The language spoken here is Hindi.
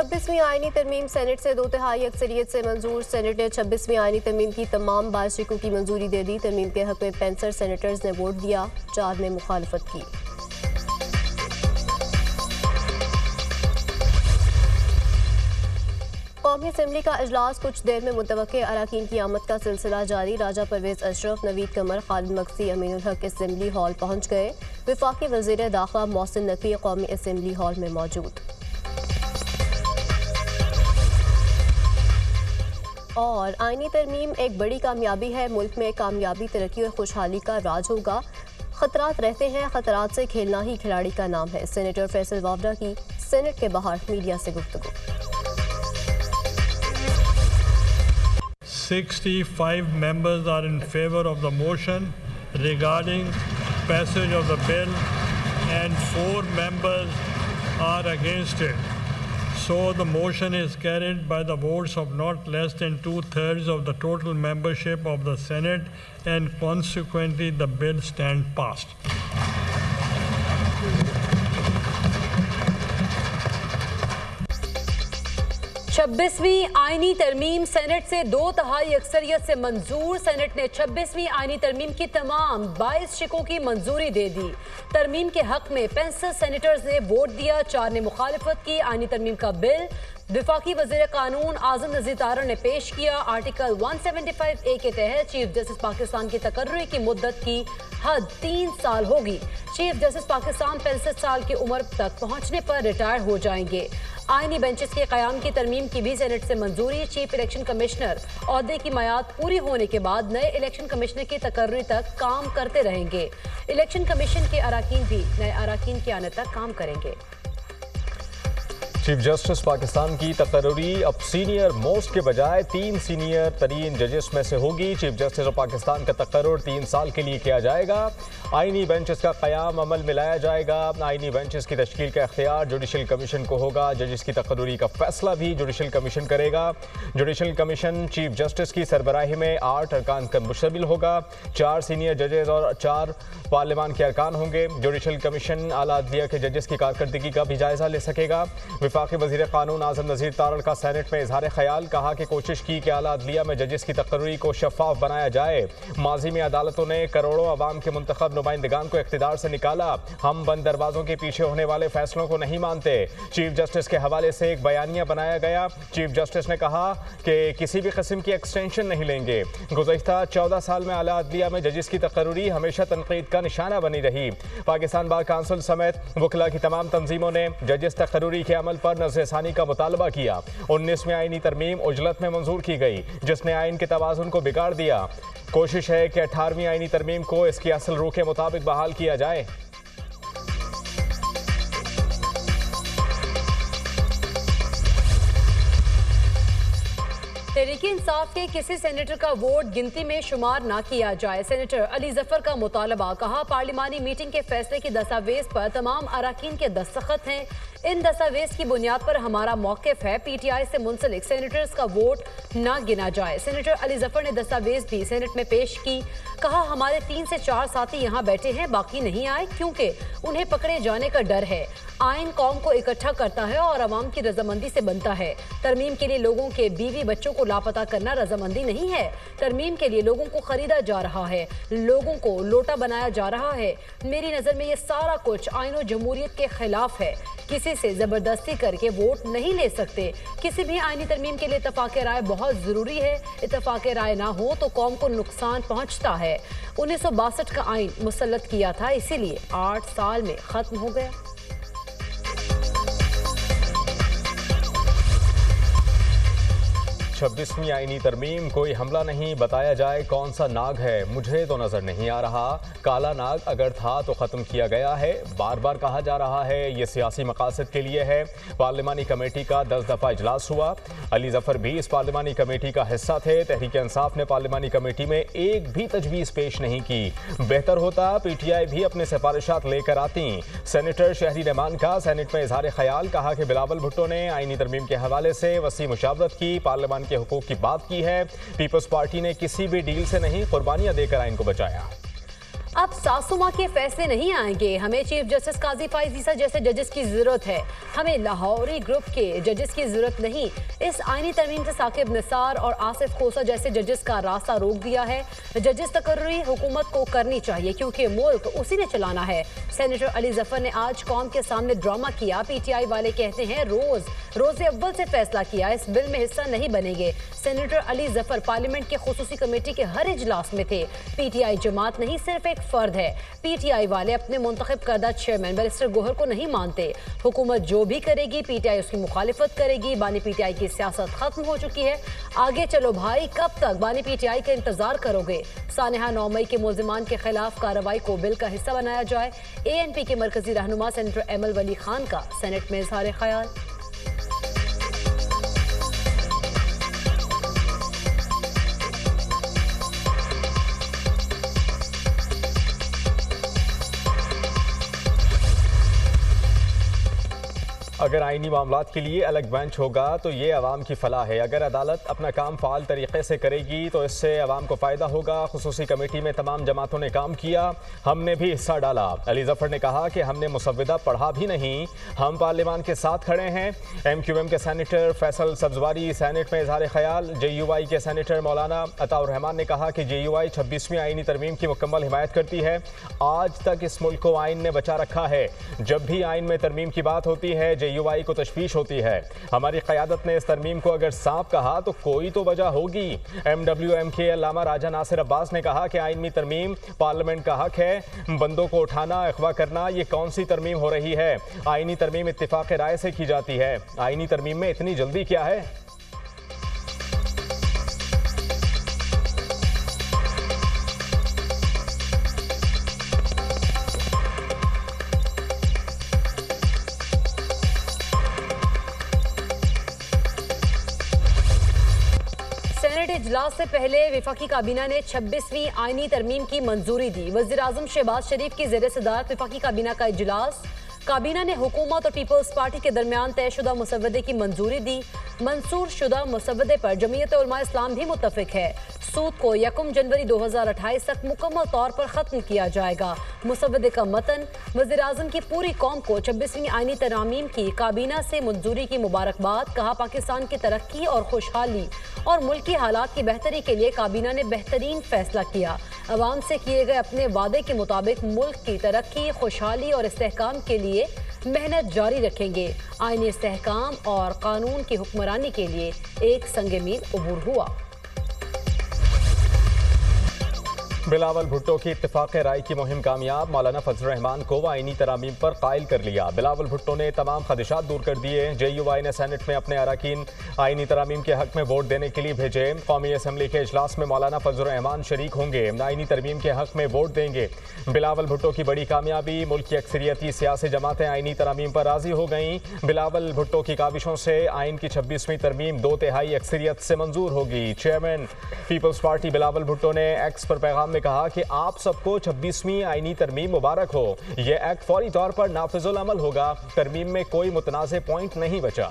26वीं आईनी तरमीम सेनेट से 2/3 अक्सरियत से मंजूर। सेनेट ने 26वीं आईनी तरमीम की तमाम बाशिकों की मंजूरी दे दी। तरमीम के हक में 65 सेनेटर्स ने वोट दिया, 4 ने मुखालफत की। कौमी असम्बली का इजलास कुछ देर में मुतवक्के अराकीन की आमद का सिलसिला जारी। राजा परवेज अशरफ, नवीद कमर, खालिद मक्सी, अमीनुल हक असम्बली हॉल पहुंच गए। वफाकी वज़ीर दाखिला मोहसिन नकवी कौमी असम्बली हॉल में मौजूद। और आईनी तरमीम एक बड़ी कामयाबी है। मुल्क में कामयाबी, तरक्की और खुशहाली का राज होगा। खतरात रहते हैं, खतरात से खेलना ही खिलाड़ी का नाम है। सेनेटर फैसल वावडा की सेनेट के बाहर मीडिया से गुफ्तगू। 65 members are in favor of the motion regarding passage of the bill and 4 members are against it. So the motion is carried by the votes of not less than 2/3 of the total membership of the Senate and consequently the bill stands passed. छब्बीसवीं आईनी तरमीम सेनेट से 2/3 अक्सरियत से मंजूर। सेनेट ने 26वीं आईनी तरमीम की तमाम 22 शिकों की मंजूरी दे दी। तरमीम के हक में 65 सेनेटर्स ने वोट दिया, 4 ने मुखालफत की। आईनी तरमीम का बिल वफाकी वज़ीर कानून आज़म नज़ीर तारड़ ने पेश किया। आर्टिकल 175A के तहत चीफ जस्टिस पाकिस्तान की तकर्री की मुद्दत की हद 3 साल होगी। चीफ जस्टिस पाकिस्तान 65 साल की उम्र तक पहुंचने पर रिटायर हो जाएंगे। आईनी बेंचेस के क़याम की तरमीम की भी सेनेट से मंजूरी। चीफ इलेक्शन कमिश्नर ओहदे की मयाद पूरी होने के बाद नए इलेक्शन कमिश्नर की तकर्री तक काम करते रहेंगे। इलेक्शन कमीशन के अराकीन भी नए अराकीन के आने तक काम करेंगे। चीफ जस्टिस पाकिस्तान की तकर्री अब सीनियर मोस्ट के बजाय 3 सीनियर तरीन जजेस में से होगी। चीफ जस्टिस ऑफ पाकिस्तान का तकर्रुर 3 साल के लिए किया जाएगा। आईनी बेंचेस का क़याम अमल में लाया जाएगा। आईनी बेंचेस की तश्कील का इख्तियार जुडिशल कमीशन को होगा। जजेस की तकर्री का फैसला भी जुडिशल कमीशन करेगा। जुडिशल कमीशन चीफ जस्टिस की सरबराही में 8 अरकान का मुश्तमिल होगा। 4 सीनियर जजेस और 4 पार्लियामान के अरकान होंगे। जुडिशल कमीशन आला अदलिया के जजेस की कारकर्दगी का भी जायजा ले सकेगा। वफाकी वज़ीर कानून आज़म नज़ीर तारड़ का सेनेट में इजहार ख्याल, कहा कि कोशिश की कि आला अदलिया में जजेस की तकर्री को शफाफ बनाया जाए। माजी में अदालतों ने करोड़ों अवाम के मुंतखब नुमाइंदगान को इख्तिदार से निकाला। हम बंद दरवाजों के पीछे होने वाले फैसलों को नहीं मानते। चीफ जस्टिस के हवाले से एक बयानिया बनाया गया। चीफ जस्टिस ने कहा कि किसी भी किस्म की एक्सटेंशन नहीं लेंगे। गुज़श्ता 14 साल में आला अदलिया में जजेस की तकर्री हमेशा तनकीद का निशाना बनी रही। पाकिस्तान बार काउंसिल समेत वकला की तमाम तंजीमों ने जजेस तकर्री के अमल पर नज़रसानी का मुतालबा किया। 19वीं आईनी तरमीम उजलत में मंजूर की गई, जिसने आइन के तवाज़ुन को बिगाड़ दिया। कोशिश है कि 18वीं आईनी तरमीम को इसकी असल रूह के मुताबिक बहाल किया जाए। तहरीक इंसाफ के किसी सेनेटर का वोट गिनती में शुमार ना किया जाए। सेनेटर अली जफर का मुतालबा, कहा पार्लिमानी मीटिंग के फैसले की दस्तावेज पर तमाम अराकीन के दस्तखत हैं। इन दस्तावेज की बुनियाद पर हमारा मौक़िफ़ है पीटीआई से मुंसलिक सेनेटर्स का वोट ना गिना जाए। सेनेटर अली जफर ने दस्तावेज भी सेनेट में पेश की। कहा हमारे 3 से 4 साथी यहाँ बैठे हैं, बाकी नहीं आए क्योंकि उन्हें पकड़े जाने का डर है। आइन कौम को इकट्ठा करता है और अवाम की रजामंदी से बनता है। तरमीम के लिए लोगों के बीवी बच्चों को लापता करना रजामंदी नहीं है। तरमीम के लिए लोगों को खरीदा जा रहा है, लोगों को लोटा बनाया जा रहा है। मेरी नज़र में ये सारा कुछ आइन और जमहूरियत के खिलाफ है। किसी से ज़बरदस्ती करके वोट नहीं ले सकते। किसी भी आइनी तरमीम के लिए इत्तफाक़ राय बहुत ज़रूरी है। इत्तफाक़ राय ना हो तो कौम को नुकसान पहुँचता है। 1962 का आइन मुसल्लत किया था, इसीलिए 8 साल में ख़त्म हो गया। 26वीं आईनी तरमीम कोई हमला नहीं, बताया जाए कौन सा नाग है। मुझे तो नज़र नहीं आ रहा। काला नाग अगर था तो ख़त्म किया गया है। बार बार कहा जा रहा है ये सियासी मकासद के लिए है। पार्लिमानी कमेटी का 10 दफ़ा इजलास हुआ। अली जफर भी इस पार्लिमानी कमेटी का हिस्सा थे। तहरीक इंसाफ ने पार्लिमानी कमेटी में एक भी तजवीज़ पेश नहीं की। बेहतर होता पीटीआई भी अपने सिफारिशात लेकर आती। सेनेटर शहरी रहमान का सेनेट में इजहार ख्याल, कहा कि बिलावल भुट्टो ने आईनी तरमीम के हवाले से वसी मुशावरत की, पार्लियामान के हुकूक की बात की है। पीपल्स पार्टी ने किसी भी डील से नहीं, कुर्बानियां देकर आइन को बचाया। अब सासू माँ के फैसले नहीं आएंगे, हमें चीफ जस्टिस काजी फाइज ईसा जैसे जजेस की जरूरत है, हमें लाहौरी ग्रुप के जजेस की जरूरत नहीं। इस आईनी तरमीम से साकिब निसार और आसिफ खोसा जैसे जजेस का रास्ता रोक दिया है। जजेस तकर्री हुकूमत को करनी चाहिए क्योंकि मुल्क उसी ने चलाना है। सेनेटर अली जफर ने आज कौम के सामने ड्रामा किया। पीटीआई वाले कहते हैं रोज अव्वल से फैसला किया, इस बिल में हिस्सा नहीं बनेंगे। सेनेटर अली जफर पार्लियामेंट के खुसूसी कमेटी के हर इजलास में थे। पीटीआई जमात नहीं, सिर्फ एक फर्द है। पीटीआई वाले अपने मुंतखब करदा चेयरमैन बैरिस्टर गोहर को नहीं मानते। हुकूमत जो भी करेगी पीटीआई उसकी मुखालिफत करेगी। बानी पीटीआई की सियासत खत्म हो चुकी है। आगे चलो भाई, कब तक बानी पीटीआई का इंतजार करोगे? सानेहा 9 मई के मुल्जिमान के खिलाफ कार्रवाई को बिल का हिस्सा बनाया जाए। एएनपी के मरकजी रहनुमा सेनेटर एमल वली खान का सेनेट में इजहार ख्याल। अगर आईनी मामलात के लिए अलग बेंच होगा तो ये अवाम की फलाह है। अगर अदालत अपना काम फ़ाल तरीके से करेगी तो इससे अवाम को फ़ायदा होगा। खुसूसी कमेटी में तमाम जमातों ने काम किया, हमने भी हिस्सा डाला। अली जफर ने कहा कि हमने मुसव्विदा पढ़ा भी नहीं, हम पार्लियामान के साथ खड़े हैं। MQM के सेनेटर फैसल सब्जवारी सेनेट में इजहार ख्याल। JUI के सेनेटर मौलाना अताउर रहमान ने कहा कि JUI 26वीं आईनी तरमीम की मुकम्मल हिमायत करती है। आज तक इस मुल्क को आइन ने बचा रखा है। जब भी आइन में तरमीम की बात होती है JUI को तशवीश होती है। हमारी क़यादत ने इस तरमीम को अगर सांप कहा तो कोई तो वजह होगी। MWM के अल्लामा राजा नासिर अब्बास ने कहा कि आईनी तरमीम पार्लियामेंट का हक है। बंदों को उठाना, अगवा करना, ये कौन सी तरमीम हो रही है? आईनी तरमीम इत्तिफाक राय से की जाती है। आईनी तरमीम में इतनी जल्दी क्या है? सेनेट इजलास से पहले वफाकी काबीना ने 26वीं आईनी तरमीम की मंजूरी दी। वज़ीर आज़म शहबाज शरीफ की ज़ेर सदारत वफाकी काबीना का इजलास। काबीना ने हुकूमत और पीपल्स पार्टी के दरमियान तयशुदा मुसव्वदे की मंजूरी दी। मंसूर शुदा मुसव्वदे पर जमीयत उलमा इस्लाम भी मुत्तफिक है। सूद को 1 जनवरी 2028 तक मुकम्मल तौर पर ख़त्म किया जाएगा। मुसव्वदे का मतन, वज़ीर आज़म की पूरी कौम को 26वीं आईनी तरमीम की काबीना से मंजूरी की मुबारकबाद। कहा पाकिस्तान की तरक्की और खुशहाली और मुल्की हालात की बेहतरी के लिए काबीना ने बेहतरीन फैसला किया। अवाम से किए गए अपने वादे के मुताबिक मुल्क की तरक्की, खुशहाली और इस्तेहकाम के लिए मेहनत जारी रखेंगे। आईनी इस्तेहकाम और कानून की हुक्मरानी के लिए एक संग मील अबूर हुआ। बिलावल भुट्टो की इत्तिफाक राय की मुहिम कामयाब। मौलाना फजल रहमान को आईनी तरामीम पर कायल कर लिया। बिलावल भुट्टो ने तमाम खदशात दूर कर दिए। JUI ने सेनेट में अपने अरकान आईनी तरामीम के हक में वोट देने के लिए भेजे। कौमी असम्बली के इजलास में मौलाना फजल रहमान शरीक होंगे, आईनी तरमीम के हक में वोट देंगे। बिलावल भुट्टो की बड़ी कामयाबी, मुल्क की अक्सरियती सियासी जमातें आईनी तरामीम पर राजी हो गईं। बिलावल भुट्टो की काविशों से आइन की 26वीं तरमीम 2/3 अक्सरियत से मंजूर होगी। Chairman Peoples Party Bilawal Bhutto ने एक्स पर पैगाम में कहा कि आप सबको 26वीं आईनी तरमीम मुबारक हो। यह एक्ट फौरी तौर पर नाफिजुल अमल होगा। तरमीम में कोई मुतनाज़े पॉइंट नहीं बचा।